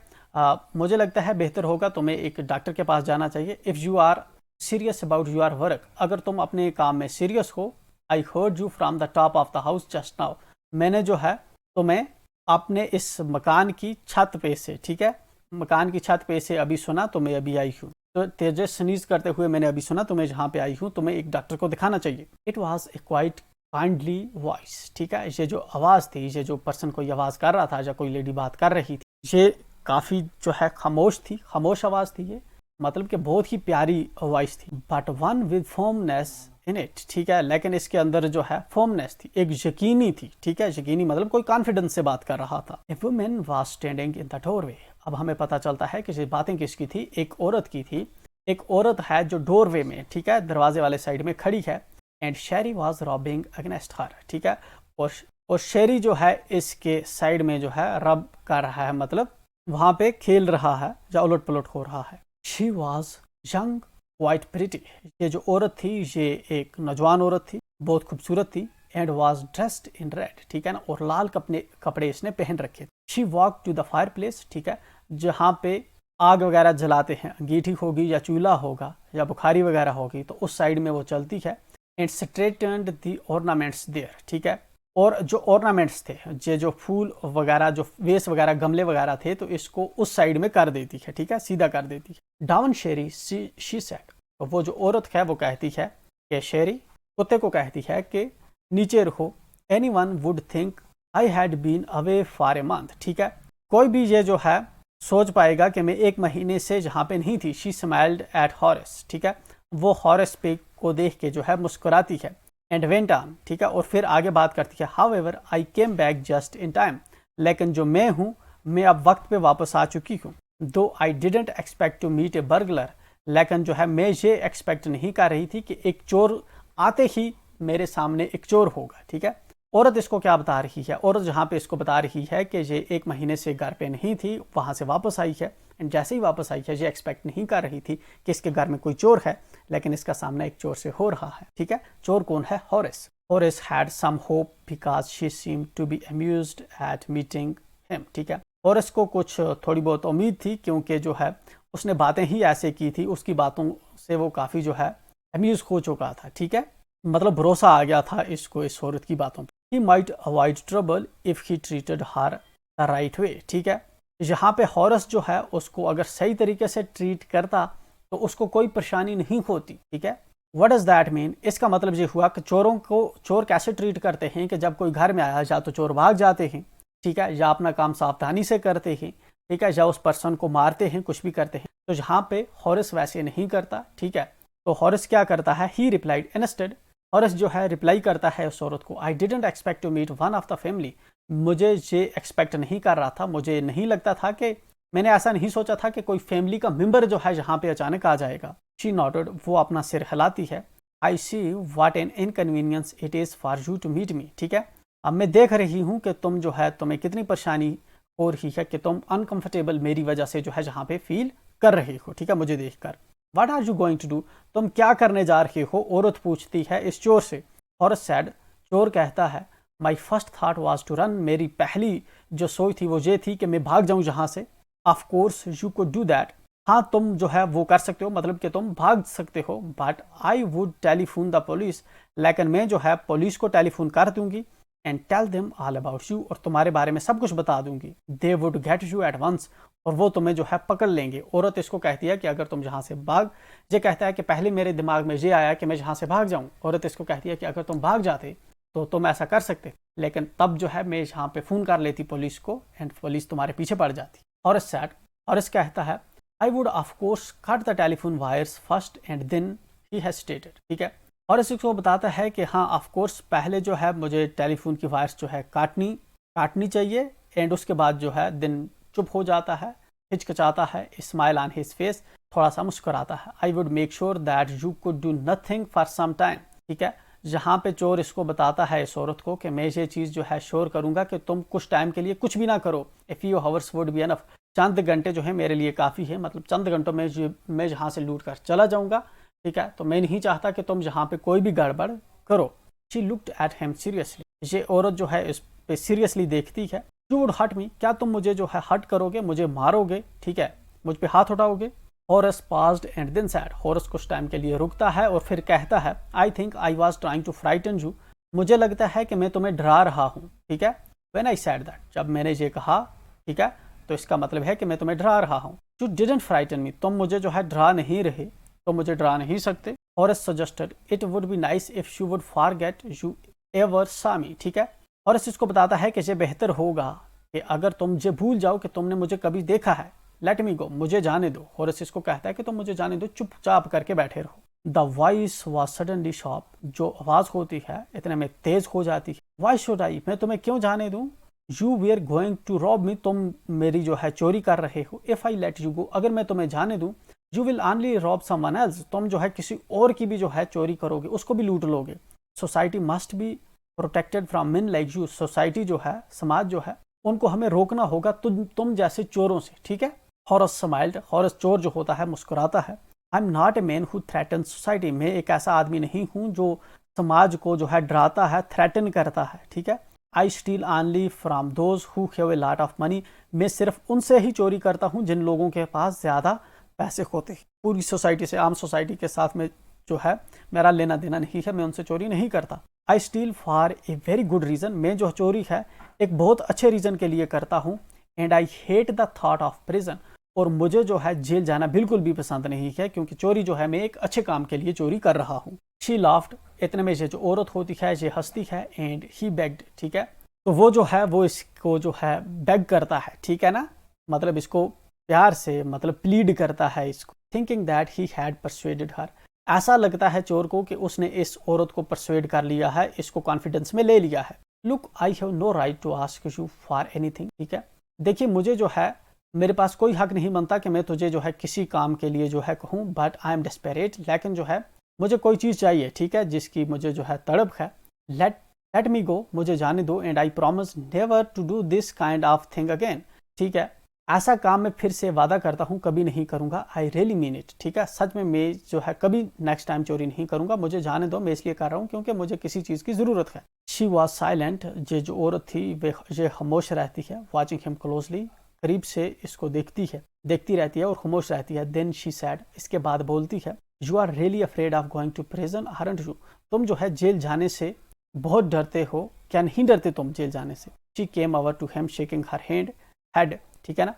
Speaker 1: मुझे लगता है बेहतर होगा तुम्हें एक डॉक्टर के पास जाना चाहिए। If you are serious about your work, अगर तुम अपने काम में सीरियस हो। I heard you from the top of the house just now. मैंने जो है तुम्हें अपने इस मकान की छत पे से, ठीक है, मकान की छत पे से अभी सुना, तो मैं अभी आई हूँ। तो तेजस स्नीज करते हुए मैंने अभी सुना, तो मैं जहाँ पे आई हूँ, तुम्हें एक डॉक्टर को दिखाना चाहिए। It was a quite kindly voice. ठीक है, ये जो आवाज़ थी, ये जो पर्सन कोई आवाज़ कर रहा था या कोई लेडी बात कर रही थी, ये काफ़ी जो है खामोश थी, खामोश आवाज़ थी ये, मतलब कि बहुत ही प्यारी वॉइस थी। But one with फॉर्मनेस in it. ठीक है, लेकिन इसके अंदर जो है फॉर्मनेस थी, एक यकीनी थी। ठीक है, यकीनी मतलब कोई कॉन्फिडेंस से बात कर रहा था। A woman was standing in the doorway. अब हमें पता चलता है कि ये बातें किसकी थी, एक औरत की थी। एक औरत है जो डोरवे में, ठीक है, दरवाजे वाले साइड में खड़ी है। And Sheri was robbing against her. ठीक है, और शेरी जो है इसके साइड में जो है रब कर रहा है, मतलब वहाँ पे खेल रहा है या उलट पलट हो रहा है। She was young quite pretty. ये जो औरत थी, ये एक नौजवान औरत थी, बहुत खूबसूरत थी। And was dressed in red. ठीक है ना, और लाल कपड़े इसने पहन रखे थे। She walk to the fireplace. ठीक है, जहाँ पे आग वगैरह जलाते हैं, अंगीठी होगी या चूल्हा होगा या बुखारी वगैरह होगी, तो उस साइड में वो चलती है। And straightened the ornaments there. ठीक है, और जो ऑर्नामेंट्स थे, ये जो फूल वगैरह, जो वेस वगैरह, गमले वगैरह थे, तो इसको उस साइड में कर देती है। ठीक है, सीधा कर देती है। Down Sheri she said. तो वो जो औरत है वो कहती है कि शेरी कुत्ते को कहती है कि नीचे रहो। anyone would think I had been away for a month. ठीक है, कोई भी ये जो है सोच पाएगा कि मैं एक महीने से जहाँ पे नहीं थी. She smiled at Horace. ठीक है, वो हॉरेस पे को देख के जो है मुस्कुराती है. And went on. ठीक है, और फिर आगे बात करती है. However, I came back just in time. लेकिन जो मैं हूँ, मैं अब वक्त पे वापस आ चुकी हूँ. Though I didn't expect to meet a burglar. लेकिन जो है मैं ये एक्सपेक्ट नहीं कर रही थी कि एक चोर आते ही मेरे सामने एक चोर होगा. ठीक है, औरत इसको क्या बता रही है? औरत जहाँ पे इसको बता रही है कि ये एक महीने से घर पे नहीं थी, वहाँ से वापस आई है. एंड जैसे ही वापस आई है, ये एक्सपेक्ट नहीं कर रही थी कि इसके घर में कोई चोर है, लेकिन इसका सामना एक चोर से हो रहा है. ठीक है, चोर कौन है? Horace. Horace had some hope because she seemed to be amused at meeting him. ठीक है, हॉरेस को कुछ थोड़ी बहुत उम्मीद थी, क्योंकि जो है उसने बातें ही ऐसे की थी, उसकी बातों से वो काफ़ी जो है अम्यूज हो चुका था. ठीक है, मतलब भरोसा आ गया था इसको इस औरत की बातों पे. He might avoid trouble if he treated her the right way. ठीक है, यहाँ पे हॉरस जो है उसको अगर सही तरीके से ट्रीट करता तो उसको कोई परेशानी नहीं होती. ठीक है, What does that mean? इसका मतलब ये हुआ कि चोरों को चोर कैसे ट्रीट करते हैं कि जब कोई घर में आया या तो चोर भाग जाते हैं. ठीक है, या अपना काम सावधानी से करते हैं. ठीक है, या उस पर्सन को मारते हैं, कुछ भी करते हैं. तो यहाँ पे हॉरस वैसे नहीं करता. ठीक है, तो हॉरस क्या करता है? He replied instead. हॉरस जो है रिप्लाई करता है उस औरत को. I didn't expect to meet one of the family. मुझे ये एक्सपेक्ट नहीं कर रहा था, मुझे नहीं लगता था कि मैंने ऐसा नहीं सोचा था कि कोई फैमिली का मेंबर जो है यहाँ पे अचानक आ जाएगा. She nodded. वो अपना सिर हिलाती है. I see what an inconvenience it is for you to meet me. ठीक है, अब मैं देख रही हूँ कि तुम जो है तुम्हें कितनी परेशानी हो रही है कि तुम अनकंफर्टेबल मेरी वजह से जो है जहाँ पे फील कर रहे हो. ठीक है, मुझे देख कर. What are you going to do? तुम क्या करने जा रहे हो? औरत पूछती है इस चोर से. Horace said. चोर कहता है My first thought was to run. मेरी पहली जो सोच थी वो ये थी कि मैं भाग जाऊं जहां से. Of course you could do that. हाँ, तुम जो है वो कर सकते हो, मतलब कि तुम भाग सकते हो. But I would telephone the police. लेकिन मैं जो है पुलिस को टेलीफोन कर दूंगी. And tell them all about you. और तुम्हारे बारे में सब कुछ बता दूंगी. They would get you at once. और वो तुम्हें जो है पकड़ लेंगे. औरत इसको कहती है कि अगर तुम जहाँ से भाग, ये कहता है कि पहले मेरे दिमाग में ये आया कि मैं जहाँ से भाग जाऊँ. औरत इसको कहती है कि अगर तुम भाग जाते तो तुम ऐसा कर सकते, लेकिन तब जो है मैं यहाँ पे फ़ोन कर लेती पुलिस को, एंड पुलिस तुम्हारे पीछे पड़ जाती. Harrows sad. हॉरस कहता है I would of course cut the telephone wires first and then he hesitated. ठीक है, हॉरस इसको बताता है कि हाँ ऑफ कोर्स पहले जो है मुझे टेलीफोन की वायर्स जो है काटनी चाहिए, एंड उसके बाद जो है दिन चुप हो जाता है, हिचकिचाता है. Smile on his face. थोड़ा सा मुस्कुराता है. I would make sure that you could do nothing for some time. ठीक है, जहाँ पे चोर इसको बताता है इस औरत को कि मैं ये चीज़ जो है श्योर करूँगा कि तुम कुछ टाइम के लिए कुछ भी ना करो. A few hours would be enough. चंद घंटे जो है मेरे लिए काफ़ी है, मतलब चंद घंटों में मैं जहाँ से लूट कर चला जाऊँगा. ठीक है, तो मैं नहीं चाहता कि तुम जहाँ पे कोई भी गड़बड़ करो. She looked at him seriously. ये औरत जो है इस पे सीरियसली देखती है. You would hurt me. क्या तुम मुझे जो है हर्ट करोगे, मुझे मारोगे? ठीक है, मुझ पे हाथ उठाओगे? Horace paused and then said. Horace कुछ टाइम के लिए रुकता है और फिर कहता है I think I was trying to frighten you. मुझे लगता है कि मैं तुम्हें डरा रहा हूँ. ठीक है, व्हेन आई सैड दैट. जब मैंने ये कहा, ठीक है, तो इसका मतलब है कि मैं तुम्हें डरा रहा हूँ. यू डिडंट फ्राइटन मी. तुम मुझे जो है डरा नहीं रहे, तुम मुझे डरा नहीं सकते. Harrows suggested it would be nice if you would forget you ever सा मी. ठीक है, हॉरस इसको बताता है कि ये बेहतर होगा कि अगर तुम ये भूल जाओ कि तुमने मुझे कभी देखा है. लेट मी गो. मुझे जाने दो. हॉरस इसको कहता है कि तुम मुझे जाने दो, चुपचाप करके बैठे रहो. The voice was suddenly shop. जो आवाज़ होती है इतने में तेज हो जाती है. Why should I. मैं तुम्हें क्यों जाने दूँ? You were going to rob me. तुम मेरी जो है चोरी कर रहे हो. If I let you go. अगर मैं तुम्हें जाने दूँ, you will only rob someone else. तुम जो है किसी और की भी जो है चोरी करोगे, उसको भी लूट लोगे. Society must be protected from main like you. Society जो है, समाज जो है, उनको हमें रोकना होगा तुम जैसे चोरों से. ठीक है, हॉरस स्माइल्ड. हॉरस चोर जो होता है मुस्कुराता है. I am not a man who threaten society. मैं एक ऐसा आदमी नहीं हूँ जो समाज को जो है डराता है, थ्रेटन करता है. ठीक है, I steal only from those who have a lot of money. मैं सिर्फ उनसे ही चोरी करता हूँ जिन लोगों के पास ज़्यादा पैसे होते हैं. पूरी सोसाइटी से, आम सोसाइटी के साथ में जो है मेरा लेना देना नहीं है, मैं उनसे चोरी नहीं करता. I steal for a very good reason. मैं जो चोरी है एक बहुत अच्छे रीज़न के लिए करता हूँ. And I hate the thought of prison. और मुझे जो है जेल जाना बिल्कुल भी पसंद नहीं है, क्योंकि चोरी जो है मैं एक अच्छे काम के लिए चोरी कर रहा हूँ। शी लाफ्ड, इतने में ये जो औरत होती है ये हंसती है, एंड ही बेग्ड, ठीक है। तो वो जो है वो इसको जो है बेग करता है, ठीक है ना, मतलब इसको प्यार से मतलब प्लीड करता है इसको, thinking that he had persuaded her, ऐसा लगता है चोर को कि उसने इस औरत को परसुएड कर लिया है, इसको कॉन्फिडेंस में ले लिया है। Look, I have no right to ask you for anything, ठीक है। देखिए मुझे जो है मेरे पास कोई हक नहीं बनता कि मैं तुझे जो है किसी काम के लिए जो है कहूँ, बट आई एम डेस्परेट, लेकिन जो है मुझे कोई चीज़ चाहिए, ठीक है, जिसकी मुझे जो है तड़प है। लेट मी गो, मुझे जाने दो, and I promise never to do this kind of thing again, ठीक है। ऐसा काम मैं फिर से वादा करता हूँ कभी नहीं करूँगा, आई रियली मीन इट, ठीक है, सच में मैं जो है कभी नेक्स्ट टाइम चोरी नहीं करूँगा, मुझे जाने दो, मैं इसलिए कर रहा हूँ क्योंकि मुझे किसी चीज़ की ज़रूरत है। शी वॉज साइलेंट, जो औरत थी वे ये खामोश रहती है, वॉचिंग हिम क्लोजली, करीब से इसको देखती रहती है और खामोश रहती है। देन शी सैड, इसके बाद बोलती है, you are really afraid of going to prison aren't you, तुम जो है जेल जाने से बहुत डरते हो, क्या नहीं डरते तुम जेल जाने से। She came over to him shaking her head, ठीक है ना।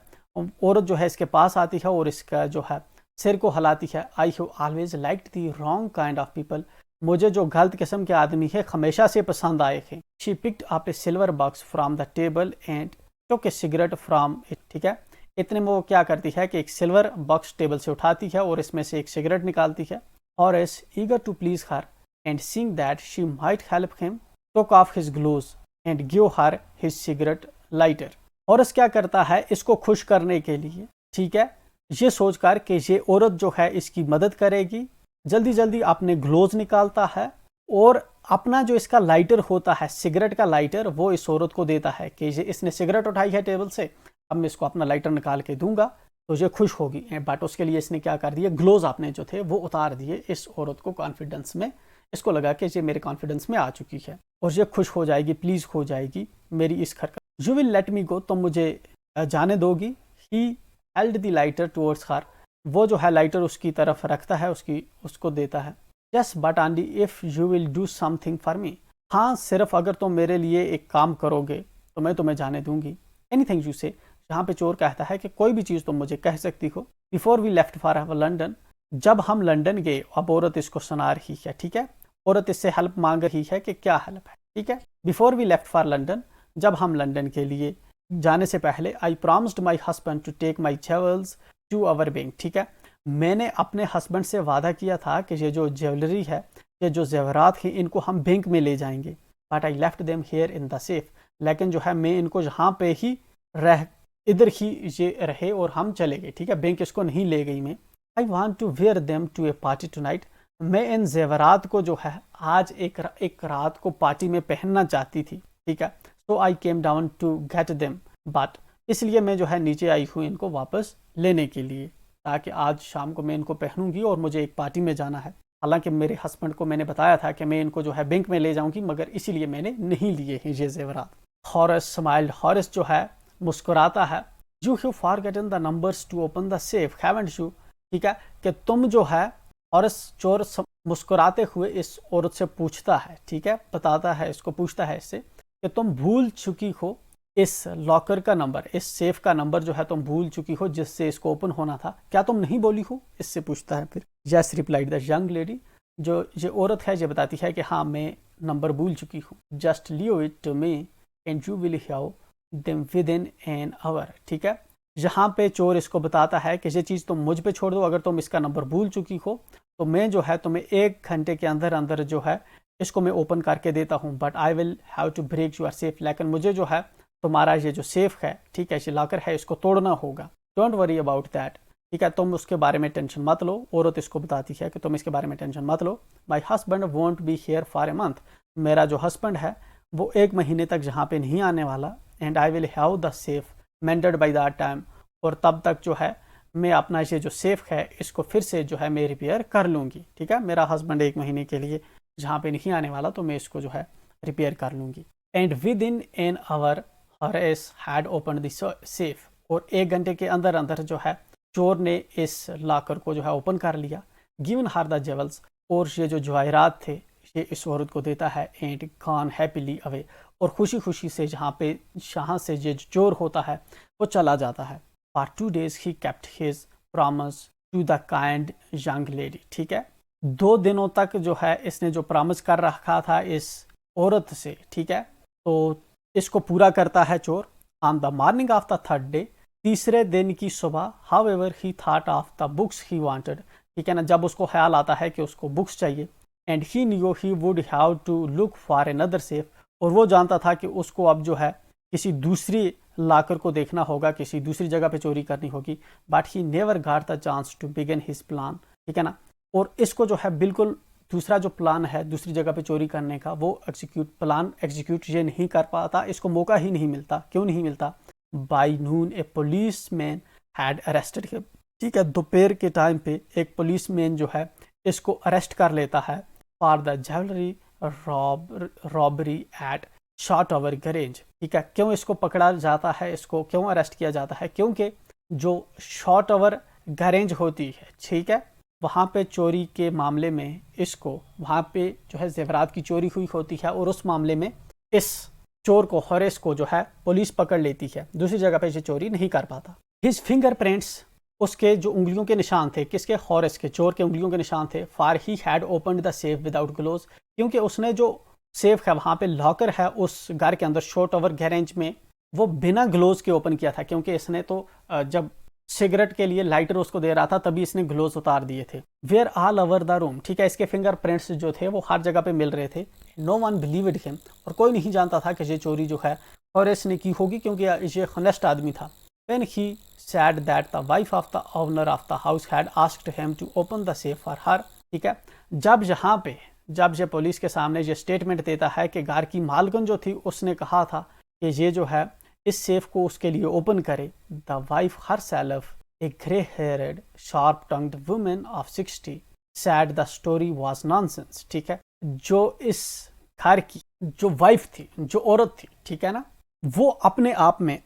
Speaker 1: औरत जो है इसके पास आती है और इसका जो है सिर को हिलाती है। I have always liked the wrong kind of people, मुझे जो गलत किस्म के आदमी है हमेशा से पसंद आए थे। She picked up A silver box from the table and took A cigarette from it, ठीक है। इतने में वो क्या करती है कि एक सिल्वर बॉक्स टेबल से उठाती है और इसमें से एक सिगरेट निकालती है। Horace, eager to please her and seeing that she might help him, took off his gloves and give her his cigarette lighter. Horace क्या करता है इसको खुश करने के लिए, ठीक है, ये सोचकर कि ये औरत जो है इसकी मदद करेगी, जल्दी जल्दी अपने ग्लोव्स निकालता है और अपना जो इसका लाइटर होता है, सिगरेट का लाइटर, वो इस औरत को देता है कि इसने सिगरेट उठाई है टेबल से, अब मैं इसको अपना लाइटर निकाल के दूंगा तो ये खुश होगी। बट उसके लिए इसने क्या कर दिया, ग्लोव्स अपने जो थे वो उतार दिए इस औरत को कॉन्फिडेंस में, इसको लगा कि ये मेरे कॉन्फिडेंस में आ चुकी है और ये खुश हो जाएगी, प्लीज हो जाएगी मेरी इस हरकत। यू विल लेट मी गो, तुम मुझे जाने दोगी। He held the lighter towards हर, वो जो है लाइटर उसकी तरफ रखता है, उसको देता है। Yes but only if you will do something for me, हाँ सिर्फ अगर तुम मेरे लिए एक काम करोगे तो मैं तुम्हें जाने दूंगी। एनीथिंग यू से, जहाँ पे चोर कहता है कि कोई भी चीज़ तुम मुझे कह सकती हो। Before we left for London, जब हम लंदन गए, अब औरत इसको सुना रही है, ठीक है, औरत इससे हेल्प मांग रही है कि क्या हेल्प है, ठीक है। Before we left for London, जब हम लंदन के लिए जाने से पहले, I promised my husband to take my jewels to our bank, ठीक है, मैंने अपने हस्बैंड से वादा किया था कि ये जो ज्वेलरी है, ये जो जेवरात हैं, इनको हम बैंक में ले जाएंगे। But I left them here in the safe, लेकिन जो है मैं इनको यहाँ पे ही इधर ही ये रहे और हम चले गए, ठीक है, बैंक इसको नहीं ले गई मैं। I want to wear them to a party tonight, मैं इन जेवरात को जो है आज एक रात को पार्टी में पहनना चाहती थी, ठीक है। So I came down to get them, but इसलिए मैं जो है नीचे आई हूँ इनको वापस लेने के लिए, ताकि आज शाम को मैं इनको पहनूंगी और मुझे एक पार्टी में जाना है। हालांकि मेरे हस्बैंड को मैंने बताया था कि मैं इनको जो है बैंक में ले जाऊंगी, मगर इसीलिए मैंने नहीं लिए हैं ये जेवरात। हॉरेस स्माइल्ड, हॉरेस जो है मुस्कुराता है। You have forgotten the numbers to open the safe haven't you, ठीक है, कि तुम जो है, हॉरेस चोर मुस्कुराते हुए इस औरत से पूछता है, ठीक है, बताता है, इसको पूछता है इससे कि तुम भूल चुकी हो इस लॉकर का नंबर, इस सेफ का नंबर जो है तुम भूल चुकी हो जिससे इसको ओपन होना था, क्या तुम नहीं बोली हो, इससे पूछता है फिर। Yes replied the young lady, जो ये औरत है ये बताती है कि हाँ मैं नंबर भूल चुकी हूँ। Just leave it to me and you will have them within an hour, ठीक है, यहाँ पे चोर इसको बताता है कि ये चीज़ तुम मुझ पे छोड़ दो, अगर तुम इसका नंबर भूल चुकी हो तो मैं जो है तुम्हें 1 घंटे के अंदर अंदर जो है इसको मैं ओपन करके देता हूँ। But I will have to break your safe, लेकिन मुझे जो है तुम्हारा ये जो सेफ है, ठीक है, ये लॉकर है, इसको तोड़ना होगा। डोंट वरी अबाउट दैट, ठीक है, तुम उसके बारे में टेंशन मत लो। औरत इसको बताती है कि तुम इसके बारे में टेंशन मत लो। My husband won't be here for a month, मेरा जो हस्बैंड है वो 1 महीने तक यहाँ पे नहीं आने वाला। And I will have the safe mended by that time, और तब तक जो है मैं अपना ये जो सेफ है इसको फिर से जो है मैं रिपेयर कर लूँगी, ठीक है। मेरा हस्बैंड 1 महीने के लिए जहाँ पे नहीं आने वाला तो मैं इसको जो है रिपेयर कर लूँगी। And with in an our Horace had open the safe, और 1 घंटे के अंदर अंदर जो है चोर ने इस लॉकर को जो है ओपन कर लिया। गिवन हर द जेवल्स, और ये जो जवाहरात थे ये इस औरत को देता है। एंड गॉन हैप्पीली अवे, और खुशी खुशी से जहाँ से ये चोर होता है वो चला जाता है। For 2 days he kept his promise to the kind young lady. ठीक है, 2 दिनों तक जो है इसने जो प्रॉमिस कर रखा था इस औरत से, ठीक है, तो इसको पूरा करता है चोर. On the morning of the third day, तीसरे दिन की सुबह, however he thought of the books he wanted. ठीक है ना, जब उसको ख्याल आता है कि उसको बुक्स चाहिए, and he knew he would have to look for another safe. और वो जानता था कि उसको अब जो है किसी दूसरी लाकर को देखना होगा, किसी दूसरी जगह पे चोरी करनी होगी. But he never got the chance to begin his plan. ठीक है ना, और इसको जो है बिल्कुल दूसरा जो प्लान है दूसरी जगह पे चोरी करने का, वो एग्जीक्यूट ये नहीं कर पाता, इसको मौका ही नहीं मिलता. क्यों नहीं मिलता? By Noon A police man had arrested him. ठीक है, दोपहर के टाइम पे एक पुलिस मैन जो है इसको अरेस्ट कर लेता है for the jewellery robbery at short over garage. ठीक है, क्यों इसको पकड़ा जाता है, इसको क्यों अरेस्ट किया जाता है? क्योंकि जो शॉर्ट ओवर गैरेज होती है, ठीक है, वहाँ पे चोरी के मामले में इसको, वहाँ पे जो है जेवरात की चोरी हुई होती है और उस मामले में इस चोर को, हॉरेस को जो है पुलिस पकड़ लेती है, दूसरी जगह पे ये चोरी नहीं कर पाता. हिज फिंगरप्रिंट्स, उसके जो उंगलियों के निशान थे, किसके? हॉरेस के, चोर के उंगलियों के निशान थे. For he had opened the safe without gloves, क्योंकि उसने जो सेफ है, वहाँ पे लॉकर है उस घर के अंदर शॉर्ट ओवर गैरेज में, वो बिना ग्लोव्स के ओपन किया था. क्योंकि इसने तो जब सिगरेट के लिए लाइटर उसको दे रहा था तभी इसने ग्लोव्स उतार दिए थे. Were all over the room. ठीक है, इसके फिंगरप्रिंट्स जो थे वो हर जगह पे मिल रहे थे. नो वन बिलीव्ड हिम, और कोई नहीं जानता था कि ये चोरी जो है हॉरेस ने की होगी, क्योंकि ये हॉनेस्ट आदमी था. When he said that the wife of the owner of the house had asked him to open the safe for her. ठीक है, जब ये पुलिस के सामने ये स्टेटमेंट देता है कि घर की मालकन जो थी उसने कहा था कि ये जो है इस सेफ को उसके लिए ओपन करे. The wife herself, a grey-haired, sharp-tongued woman of 60, said the story was nonsense. ठीक है, जो इस घर की जो वाइफ थी, जो औरत थी, ठीक है ना, वो अपने आप में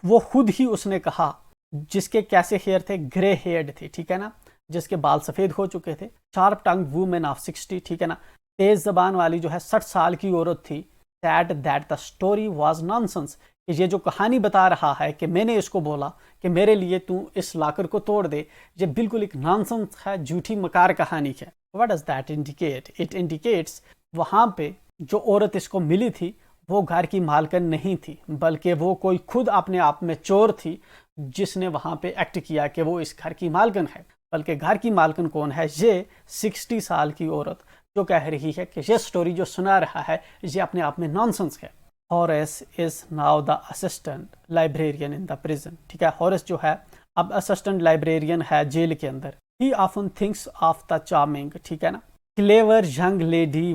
Speaker 1: वो खुद ही उसने कहा, जिसके कैसे हेयर थे? ग्रे हेयर्ड थे. ठीक है ना, जिसके बाल सफ़ेद हो चुके थे. शार्प टंग वुमेन ऑफ 60, ठीक है ना, तेज जबान वाली जो है 60 साल की औरत थी. Sad that the story was nonsense, कि ये जो कहानी बता रहा है कि मैंने इसको बोला कि मेरे लिए तू इस लाकर को तोड़ दे, ये बिल्कुल एक नॉनसेंस है, झूठी मकार कहानी है. What does that indicate? It indicates वहाँ पे जो औरत इसको मिली थी वो घर की मालकन नहीं थी, बल्कि वो कोई खुद अपने आप में चोर थी जिसने वहाँ पे एक्ट किया कि वो इस घर की मालकन है. बल्कि घर की मालकन कौन है? ये 60 साल की औरत जो कह रही है कि ये स्टोरी जो सुना रहा है ये अपने आप में नॉनसेंस है. Horace is now the assistant librarian in the prison. ठीक है, हॉरेस जो है अब असिस्टेंट लाइब्रेरियन है जेल के अंदर. ही often thinks of the charming, ठीक है ना, clever young lady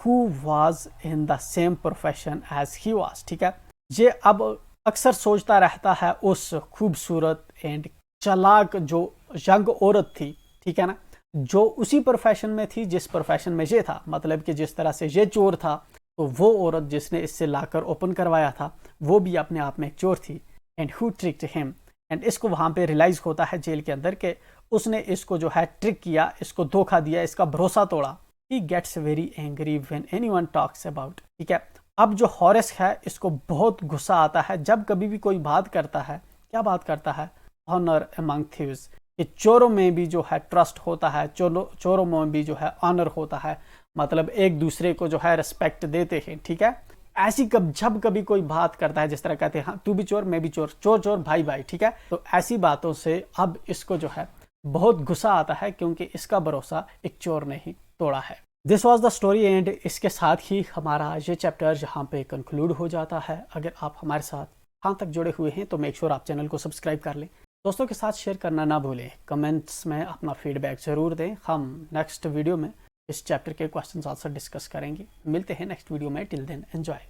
Speaker 1: who was in the same profession as he was. ठीक है, ये अब अक्सर सोचता रहता है उस खूबसूरत एंड चालाक जो यंग औरत थी, ठीक है ना, जो उसी प्रोफेशन में थी जिस प्रोफेशन में ये था. मतलब कि जिस तरह से ये चोर था, तो वो औरत जिसने इससे लाकर ओपन करवाया था वो भी अपने आप में एक चोर थी. And who tricked him, and इसको वहाँ पे रियलाइज होता है जेल के अंदर कि उसने इसको जो है ट्रिक किया, इसको धोखा दिया, इसका भरोसा तोड़ा. He gets very angry when anyone talks about. ठीक है, अब जो हॉरेस है इसको बहुत गुस्सा आता है जब कभी भी कोई बात करता है. क्या बात करता है? ऑनर अमंग थीव्स, कि चोरों में भी जो है ट्रस्ट होता है, चोरों में भी जो है ऑनर होता है, मतलब एक दूसरे को जो है रिस्पेक्ट देते हैं. ठीक है, ऐसी जब कभी कोई बात करता है, जिस तरह कहते हैं हाँ तू भी चोर मैं भी चोर, चोर चोर भाई भाई. ठीक है, तो ऐसी बातों से अब इसको जो है बहुत गुस्सा आता है, क्योंकि इसका भरोसा एक चोर ने ही तोड़ा है. This was the story and इसके साथ ही हमारा ये चैप्टर यहाँ पे कंक्लूड हो जाता है. अगर आप हमारे साथ यहाँ तक जुड़े हुए हैं तो मेक श्योर आप चैनल को सब्सक्राइब कर लें, दोस्तों के साथ शेयर करना ना भूलें, कमेंट्स में अपना फीडबैक ज़रूर दें. हम नेक्स्ट वीडियो में इस चैप्टर के क्वेश्चन आंसर डिस्कस करेंगे. मिलते हैं नेक्स्ट वीडियो में. Till then enjoy.